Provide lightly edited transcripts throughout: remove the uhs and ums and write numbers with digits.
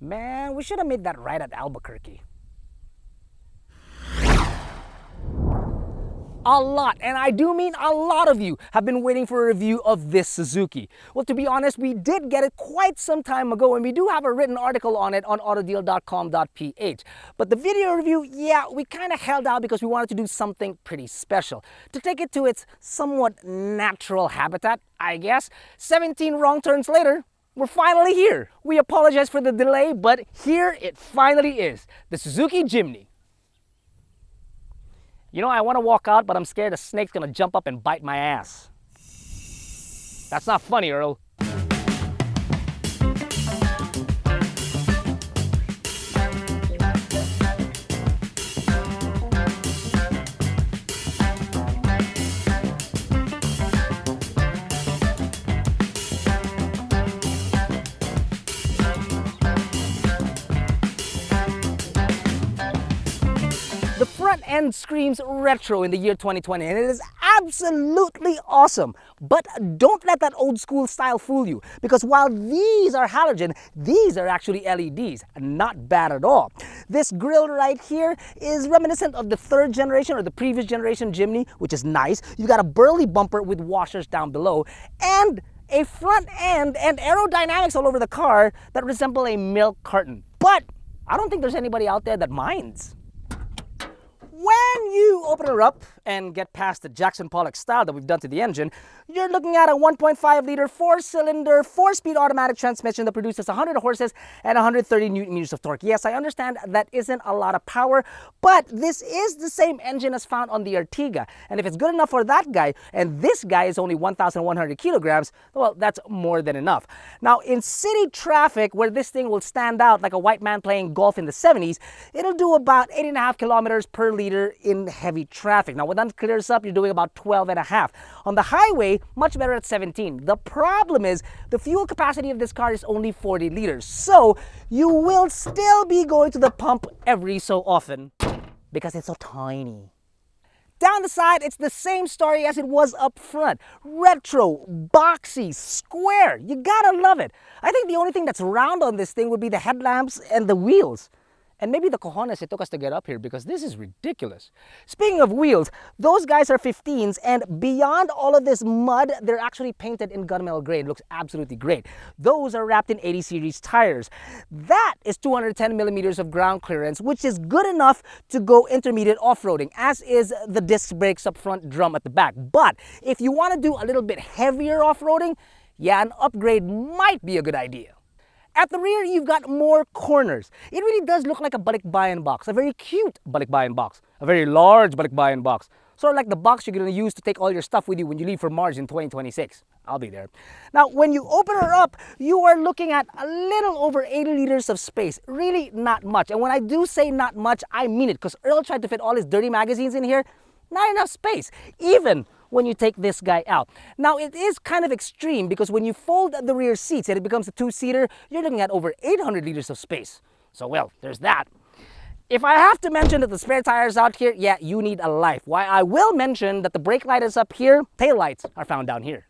Man, we should have made that right at Albuquerque. A lot, and I do mean a lot of you, have been waiting for a review of this Suzuki. Well, to be honest, we did get it quite some time ago, and we do have a written article on it on AutoDeal.com.ph. But the video review, yeah, we kind of held out because we wanted to do something pretty special. To take it to its somewhat natural habitat, I guess. 17 wrong turns later, we're finally here. We apologize for the delay, but here it finally is, the Suzuki Jimny. You know, I want to walk out, but I'm scared a snake's gonna jump up and bite my ass. That's not funny, Earl. The front end screams retro in the year 2020, and it is absolutely awesome. But don't let that old school style fool you, because while these are halogen, these are actually LEDs. Not bad at all. This grille right here is reminiscent of the third generation or the previous generation Jimny, which is nice. You've got a burly bumper with washers down below, and a front end and aerodynamics all over the car that resemble a milk carton. But I don't think there's anybody out there that minds. When you open her up and get past the Jackson Pollock style that we've done to the engine, you're looking at a 1.5-liter, 4-cylinder, 4-speed automatic transmission that produces 100 horses and 130 Newton-meters of torque. Yes, I understand that isn't a lot of power, but this is the same engine as found on the Ertiga. And if it's good enough for that guy, and this guy is only 1,100 kilograms, well, that's more than enough. Now, in city traffic, where this thing will stand out like a white man playing golf in the 70s, it'll do about 8.5 kilometers per liter in heavy traffic. Now, when that clears up, you're doing about 12.5. On the highway, much better at 17. The problem is the fuel capacity of this car is only 40 liters. So you will still be going to the pump every so often because it's so tiny. Down the side, it's the same story as it was up front. Retro, boxy, square. You gotta love it. I think the only thing that's round on this thing would be the headlamps and the wheels. And maybe the cojones it took us to get up here, because this is ridiculous. Speaking of wheels, those guys are 15s, and beyond all of this mud, they're actually painted in gunmetal gray. It looks absolutely great. Those are wrapped in 80 series tires. That is 210 millimeters of ground clearance, which is good enough to go intermediate off-roading, as is the disc brakes up front, drum at the back. But if you want to do a little bit heavier off-roading, yeah, an upgrade might be a good idea. At the rear, you've got more corners. It really does look like a balikbayan box, a very cute balikbayan box, a very large balikbayan box. Sort of like the box you're going to use to take all your stuff with you when you leave for Mars in 2026. I'll be there. Now, when you open her up, you are looking at a little over 80 liters of space. Really not much. And when I do say not much, I mean it, because Earl tried to fit all his dirty magazines in here. Not enough space, even when you take this guy out. Now, it is kind of extreme, because when you fold the rear seats and it becomes a two-seater, you're looking at over 800 liters of space. So, well, there's that. If I have to mention that the spare tires out here, yeah, you need a life. Why, I will mention that the brake light is up here, tail lights are found down here.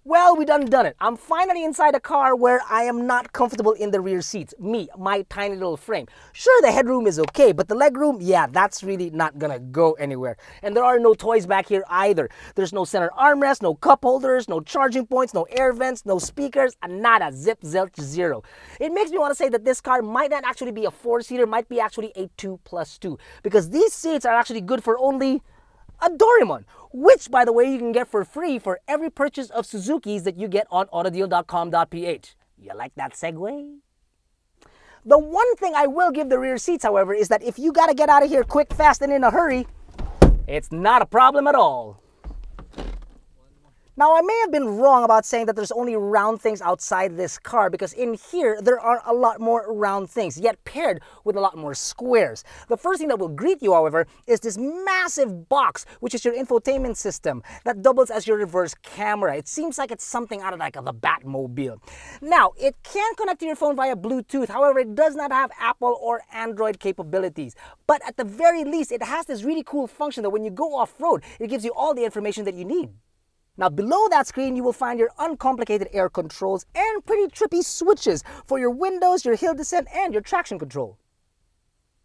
Well, we done it. I'm finally inside a car where I am not comfortable in the rear seats. Me, my tiny little frame. Sure, the headroom is okay, but the legroom, yeah, that's really not gonna go anywhere. And there are no toys back here either. There's no center armrest, no cup holders, no charging points, no air vents, no speakers, and nada, zip, zilch, zero. It makes me want to say that this car might not actually be a 4-seater, might be actually a 2+2, because these seats are actually good for only a Doraemon, which, by the way, you can get for free for every purchase of Suzuki's that you get on AutoDeal.com.ph. You like that segue? The one thing I will give the rear seats, however, is that if you gotta get out of here quick, fast, and in a hurry, it's not a problem at all. Now, I may have been wrong about saying that there's only round things outside this car, because in here, there are a lot more round things, yet paired with a lot more squares. The first thing that will greet you, however, is this massive box, which is your infotainment system that doubles as your reverse camera. It seems like it's something out of like the Batmobile. Now, it can connect to your phone via Bluetooth. However, it does not have Apple or Android capabilities. But at the very least, it has this really cool function that when you go off-road, it gives you all the information that you need. Now below that screen, you will find your uncomplicated air controls and pretty trippy switches for your windows, your hill descent, and your traction control.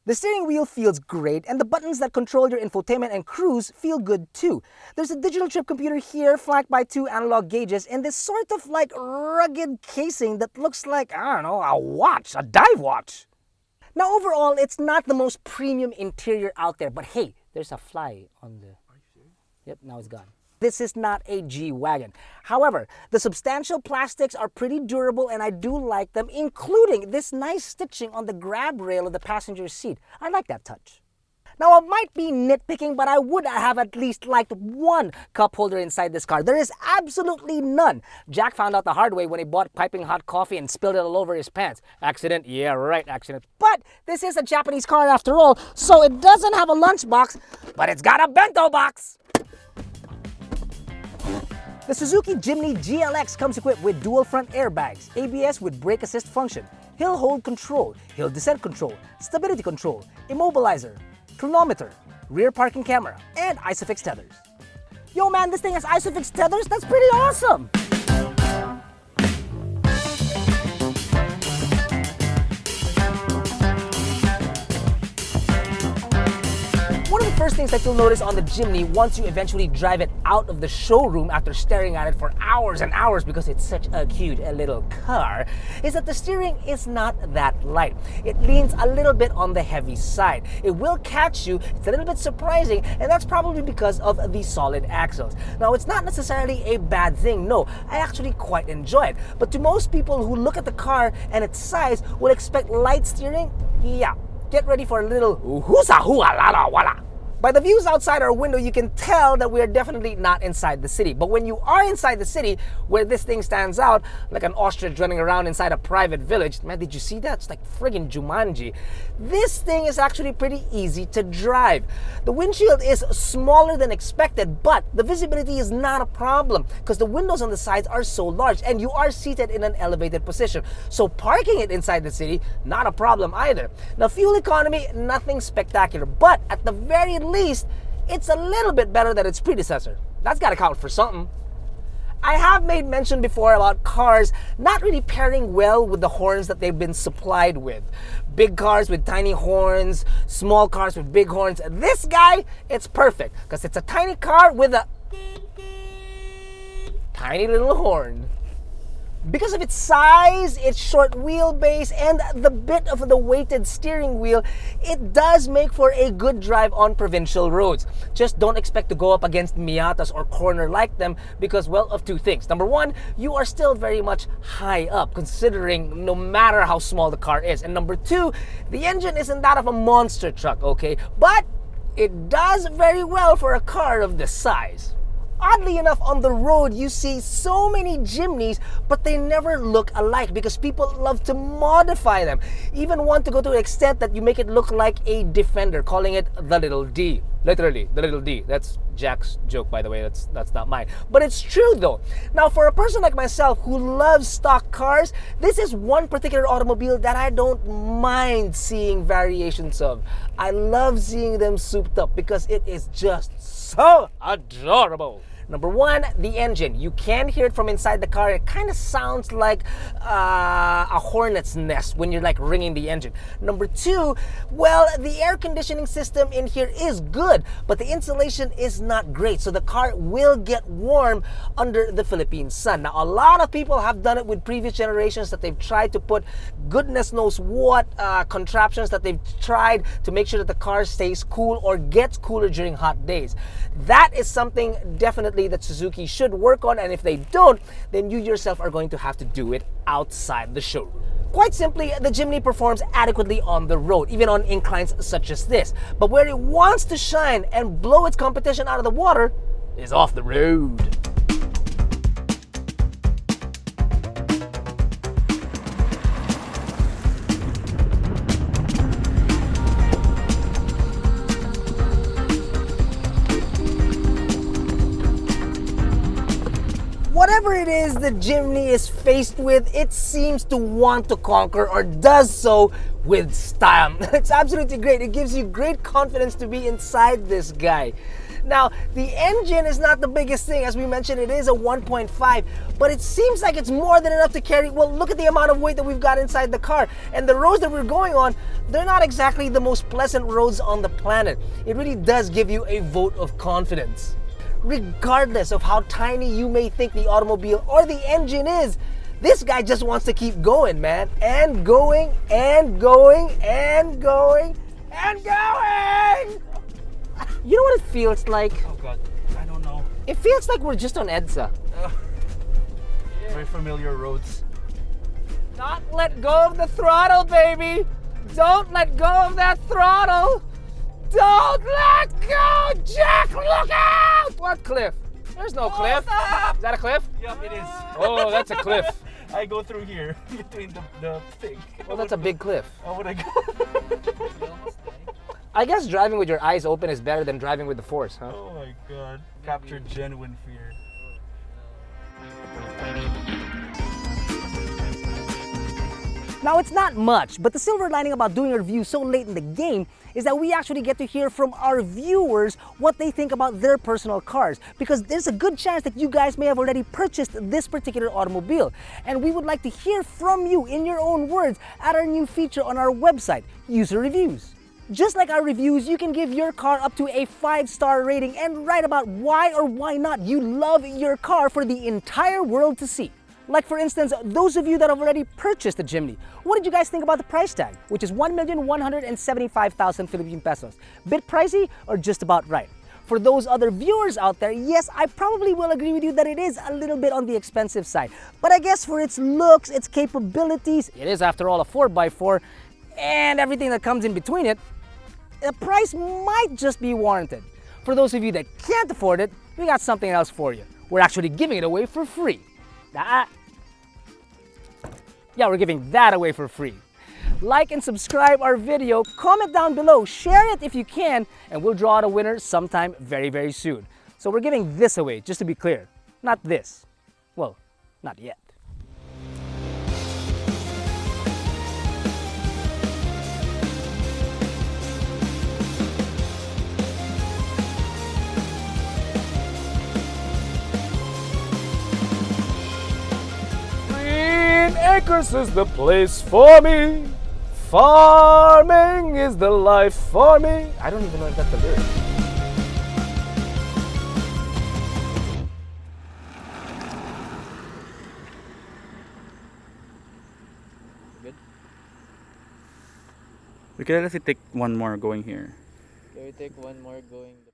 The steering wheel feels great, and the buttons that control your infotainment and cruise feel good too. There's a digital trip computer here, flanked by 2 analog gauges, and this sort of like rugged casing that looks like, I don't know, a watch, a dive watch. Now overall, it's not the most premium interior out there, but hey, there's a fly on the... Are you serious? Yep, now it's gone. This is not a G-Wagon. However, the substantial plastics are pretty durable and I do like them, including this nice stitching on the grab rail of the passenger seat. I like that touch. Now, I might be nitpicking, but I would have at least liked one cup holder inside this car. There is absolutely none. Jack found out the hard way when he bought piping hot coffee and spilled it all over his pants. Accident? Yeah, right, accident. But this is a Japanese car after all, so it doesn't have a lunchbox, but it's got a bento box. The Suzuki Jimny GLX comes equipped with dual front airbags, ABS with brake assist function, hill hold control, hill descent control, stability control, immobilizer, chronometer, rear parking camera, and ISOFIX tethers. Yo man, this thing has ISOFIX tethers? That's pretty awesome! One of the first things that you'll notice on the Jimny once you eventually drive it out of the showroom after staring at it for hours and hours because it's such a cute little car is that the steering is not that light. It leans a little bit on the heavy side. It will catch you. It's a little bit surprising, and that's probably because of the solid axles. Now, it's not necessarily a bad thing. No, I actually quite enjoy it. But to most people who look at the car and its size would expect light steering, yeah. Get ready for a little hoosa hua la la wala. By the views outside our window, you can tell that we are definitely not inside the city. But when you are inside the city, where this thing stands out like an ostrich running around inside a private village, man, did you see that? It's like friggin' Jumanji. This thing is actually pretty easy to drive. The windshield is smaller than expected, but the visibility is not a problem because the windows on the sides are so large and you are seated in an elevated position. So parking it inside the city, not a problem either. Now, fuel economy, nothing spectacular, but at the very least, it's a little bit better than its predecessor. That's got to count for something. I have made mention before about cars not really pairing well with the horns that they've been supplied with. Big cars with tiny horns, small cars with big horns. This guy, it's perfect because it's a tiny car with a tiny little horn. Because of its size, its short wheelbase, and the bit of the weighted steering wheel, it does make for a good drive on provincial roads. Just don't expect to go up against Miatas or corner like them because, well, of two things. Number one, you are still very much high up, considering no matter how small the car is. And number two, the engine isn't that of a monster truck, okay? But it does very well for a car of this size. Oddly enough, on the road, you see so many Jimnys, but they never look alike because people love to modify them. Even want to go to an extent that you make it look like a Defender, calling it the little D. Literally, the little D. That's Jack's joke, by the way. That's not mine. But it's true, though. Now, for a person like myself who loves stock cars, this is one particular automobile that I don't mind seeing variations of. I love seeing them souped up because it is just so adorable. Number one, the engine. You can hear it from inside the car. It kind of sounds like a hornet's nest when you're like ringing the engine. Number two, well, the air conditioning system in here is good, but the insulation is not great. So the car will get warm under the Philippine sun. Now, a lot of people have done it with previous generations that they've tried to put goodness knows what contraptions that they've tried to make sure that the car stays cool or gets cooler during hot days. That is something definitely that Suzuki should work on, and if they don't, then you yourself are going to have to do it outside the showroom. Quite simply, the Jimny performs adequately on the road, even on inclines such as this. But where it wants to shine and blow its competition out of the water is off the road. Whatever it is the Jimny is faced with, it seems to want to conquer or does so with style. It's absolutely great. It gives you great confidence to be inside this guy. Now, the engine is not the biggest thing. As we mentioned, it is a 1.5, but it seems like it's more than enough to carry. Well, look at the amount of weight that we've got inside the car. And the roads that we're going on, they're not exactly the most pleasant roads on the planet. It really does give you a vote of confidence. Regardless of how tiny you may think the automobile or the engine is, this guy just wants to keep going, man. And going, and going, and going, and going! You know what it feels like? Oh God, I don't know. It feels like we're just on EDSA. Very familiar roads. Not let go of the throttle, baby! Don't let go of that throttle! Don't let go! Jack, look out! What cliff? There's no cliff. Stop! Is that a cliff? Yep, it is. Oh, that's a cliff. I go through here between the thing. Well, that's a big cliff. How would I go? I guess driving with your eyes open is better than driving with the force, huh? Oh my God. Capture genuine fear. Now, it's not much, but the silver lining about doing a review so late in the game is that we actually get to hear from our viewers what they think about their personal cars, because there's a good chance that you guys may have already purchased this particular automobile. And we would like to hear from you in your own words at our new feature on our website, User Reviews. Just like our reviews, you can give your car up to a 5-star rating and write about why or why not you love your car for the entire world to see. Like, for instance, those of you that have already purchased the Jimny, what did you guys think about the price tag, which is 1,175,000 Philippine pesos? Bit pricey or just about right? For those other viewers out there, yes, I probably will agree with you that it is a little bit on the expensive side. But I guess for its looks, its capabilities, it is after all a 4x4, and everything that comes in between it, the price might just be warranted. For those of you that can't afford it, we got something else for you. We're actually giving it away for free. Yeah, we're giving that away for free. Like and subscribe our video, comment down below, share it if you can, and we'll draw out a winner sometime very, very soon. So we're giving this away, just to be clear. Not this. Well, not yet. Acres is the place for me. Farming is the life for me. I don't even know if that's the lyric. Good. We can honestly take one more going here. Can we take one more going?